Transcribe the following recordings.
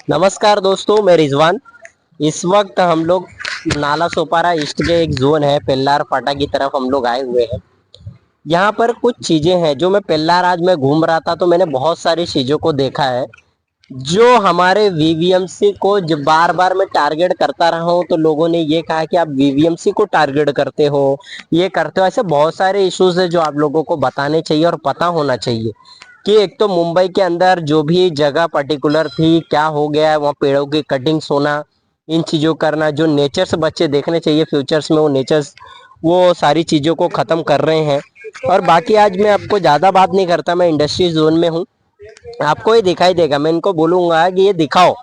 नमस्कार दोस्तों, मैं रिजवान। इस वक्त हम लोग नाला सोपारा ईस्ट के एक जोन है पेल्लार फाटा की तरफ हम लोग आए हुए हैं। यहाँ पर कुछ चीजें हैं जो मैं पेल्लार आज मैं घूम रहा था तो मैंने बहुत सारी चीजों को देखा है जो हमारे वीवीएमसी को जब बार बार मैं टारगेट करता रहा हूँ तो लोगों ने ये कहा कि आप वीवीएमसी को टारगेट करते हो, ये करते हो। ऐसे बहुत सारे इश्यूज है जो आप लोगों को बताने चाहिए और पता होना चाहिए कि एक तो मुंबई के अंदर जो भी जगह पर्टिकुलर थी, क्या हो गया है वहाँ, पेड़ों की कटिंग्स होना, इन चीजों करना, जो नेचर्स बच्चे देखने चाहिए फ्यूचर्स में, वो नेचर्स वो सारी चीजों को खत्म कर रहे हैं। और बाकी आज मैं आपको ज्यादा बात नहीं करता, मैं इंडस्ट्री जोन में हूँ, आपको ये दिखाई देगा। मैं इनको बोलूंगा कि ये दिखाओ,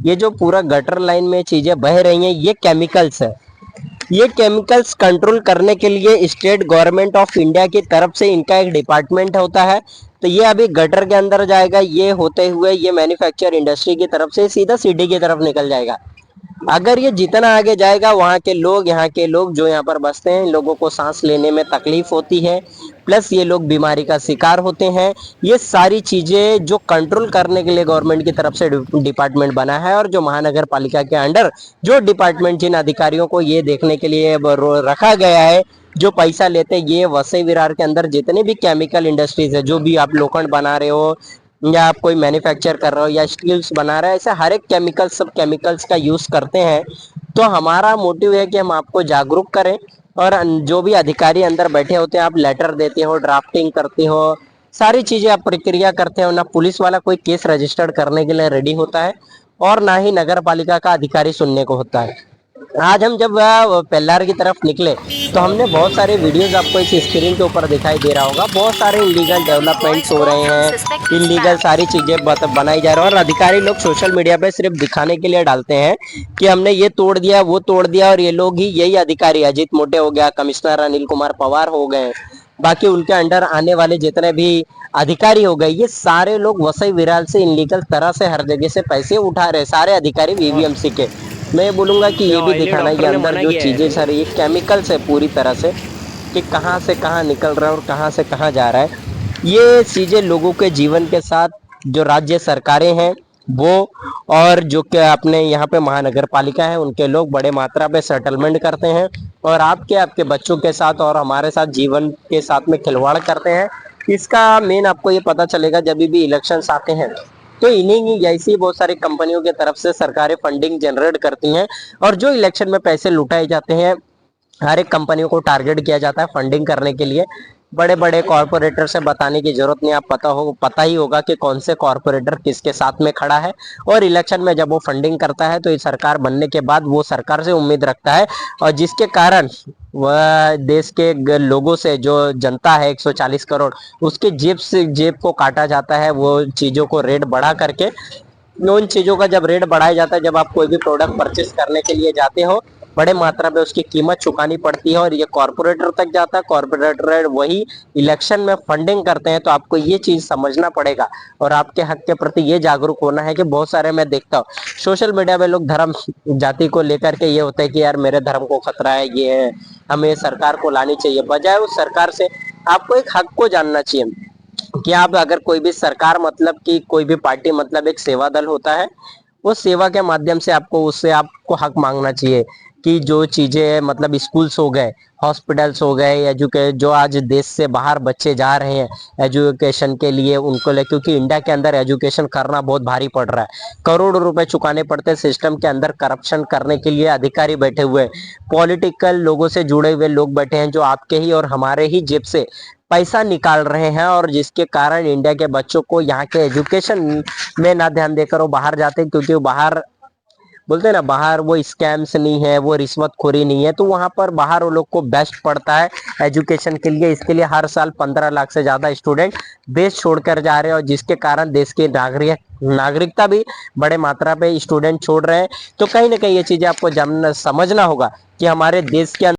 ये जो पूरा गटर लाइन में चीजें बह रही हैं ये केमिकल्स है। ये केमिकल्स कंट्रोल करने के लिए स्टेट गवर्नमेंट ऑफ इंडिया की तरफ से इनका एक डिपार्टमेंट होता है। तो ये अभी गटर के अंदर जाएगा, ये होते हुए ये मैन्युफैक्चर इंडस्ट्री की तरफ से सीधा सिटी की तरफ निकल जाएगा। अगर ये जितना आगे जाएगा वहाँ के लोग, यहाँ के लोग जो यहाँ पर बसते हैं, इन लोगों को सांस लेने में तकलीफ होती है, प्लस ये लोग बीमारी का शिकार होते हैं। ये सारी चीजें जो कंट्रोल करने के लिए गवर्नमेंट की तरफ से डिपार्टमेंट बना है, और जो महानगर पालिका के अंडर जो डिपार्टमेंट जिन अधिकारियों को ये देखने के लिए रखा गया है, जो पैसा लेते हैं, ये वसई विरार के अंदर जितने भी केमिकल इंडस्ट्रीज है, जो भी आप लोखंड बना रहे हो या आप कोई मैन्युफैक्चर कर रहे हो या स्टील्स बना रहे हो, ऐसे हर एक केमिकल, सब केमिकल्स का यूज करते हैं। तो हमारा मोटिव है कि हम आपको जागरूक करें। और जो भी अधिकारी अंदर बैठे होते हैं, आप लेटर देते हो, ड्राफ्टिंग करते हो, सारी चीजें आप प्रक्रिया करते हो ना, पुलिस वाला कोई केस रजिस्टर्ड करने के लिए रेडी होता है और ना ही नगर पालिका का अधिकारी सुनने को होता है। आज हम जब पेल्लार की तरफ निकले तो हमने बहुत सारे वीडियोस, आपको इस स्क्रीन के ऊपर दिखाई दे रहा होगा, बहुत सारे इलीगल डेवलपमेंट्स हो रहे हैं, इलीगल सारी चीजें बनाई जा रही हैं, और अधिकारी लोग सोशल मीडिया पे सिर्फ दिखाने के लिए डालते हैं कि हमने ये तोड़ दिया, वो तोड़ दिया, और ये लोग ही यही अधिकारी, अजीत मोटे हो गया, कमिश्नर अनिल कुमार पवार हो गए, बाकी उनके अंडर आने वाले जितने भी अधिकारी हो गए, ये सारे लोग वसई विरार से इनलीगल तरह से हर जगह से पैसे उठा रहे, सारे अधिकारी वीवीएमसी के। मैं बोलूंगा कि ये भी दिखाना, ये अंदर जो चीजें सर, ये केमिकल्स है पूरी तरह से, कि कहाँ से कहाँ निकल रहा है और कहाँ से कहाँ जा रहा है। ये चीजें लोगों के जीवन के साथ जो राज्य सरकारें हैं वो, और जो कि अपने यहाँ पे महानगर पालिका है, उनके लोग बड़े मात्रा पे सेटलमेंट करते हैं और आपके आपके बच्चों के साथ और हमारे साथ जीवन के साथ में खिलवाड़ करते हैं। इसका मेन आपको ये पता चलेगा जब भी इलेक्शंस आते हैं, तो इन्हीं ऐसी बहुत सारी कंपनियों की तरफ से सरकारें फंडिंग जनरेट करती हैं, और जो इलेक्शन में पैसे लुटाए जाते हैं, हर एक कंपनियों को टारगेट किया जाता है फंडिंग करने के लिए। बड़े बड़े कॉरपोरेटर से बताने की जरूरत नहीं, आप पता ही होगा कि कौन से कॉरपोरेटर किसके साथ में खड़ा है। और इलेक्शन में जब वो फंडिंग करता है तो इस सरकार बनने के बाद वो सरकार से उम्मीद रखता है, और जिसके कारण वह देश के लोगों से, जो जनता है 140 करोड़, उसके जेब को काटा जाता है, वो चीजों को रेट बढ़ा करके। उन चीजों का जब रेट बढ़ाया जाता है, जब आप कोई भी प्रोडक्ट परचेस करने के लिए जाते हो, बड़े मात्रा में उसकी कीमत चुकानी पड़ती है और ये कॉर्पोरेटर तक जाता है, कॉर्पोरेटर वही इलेक्शन में फंडिंग करते हैं। तो आपको ये चीज समझना पड़ेगा और आपके हक के प्रति ये जागरूक होना है कि बहुत सारे मैं देखता हूँ सोशल मीडिया में लोग धर्म जाति को लेकर के ये होता है कि यार मेरे धर्म को खतरा है, ये है, हमें सरकार को लानी चाहिए। बजाय उस सरकार से आपको एक हक को जानना चाहिए कि आप अगर कोई भी सरकार, मतलब कि कोई भी पार्टी, मतलब एक सेवा दल होता है, वो सेवा के माध्यम से आपको उससे आपको हक मांगना चाहिए कि जो चीजें, मतलब स्कूल्स हो गए, हॉस्पिटल्स हो गए, एजुके जो आज देश से बाहर बच्चे जा रहे हैं एजुकेशन के लिए, उनको ले, क्योंकि इंडिया के अंदर एजुकेशन करना बहुत भारी पड़ रहा है, करोड़ों रुपए चुकाने पड़ते हैं, सिस्टम के अंदर करप्शन करने के लिए अधिकारी बैठे हुए, पॉलिटिकल लोगों से जुड़े हुए लोग बैठे हैं जो आपके ही और हमारे ही जेब से पैसा निकाल रहे हैं, और जिसके कारण इंडिया के बच्चों को यहाँ के एजुकेशन में ना ध्यान देकर वो बाहर जाते हैं, क्योंकि वो बाहर बोलते हैं ना, बाहर वो स्कैम्स नहीं है, वो रिश्वतखोरी नहीं है, तो वहां पर बाहर वो लोग को बेस्ट पड़ता है एजुकेशन के लिए। इसके लिए हर साल 15 लाख से ज्यादा स्टूडेंट देश छोड़कर जा रहे हैं, और जिसके कारण देश की नागरिकता भी बड़े मात्रा पे स्टूडेंट छोड़ रहे हैं। तो कहीं ना कहीं ये चीजें आपको जानना समझना होगा कि हमारे देश के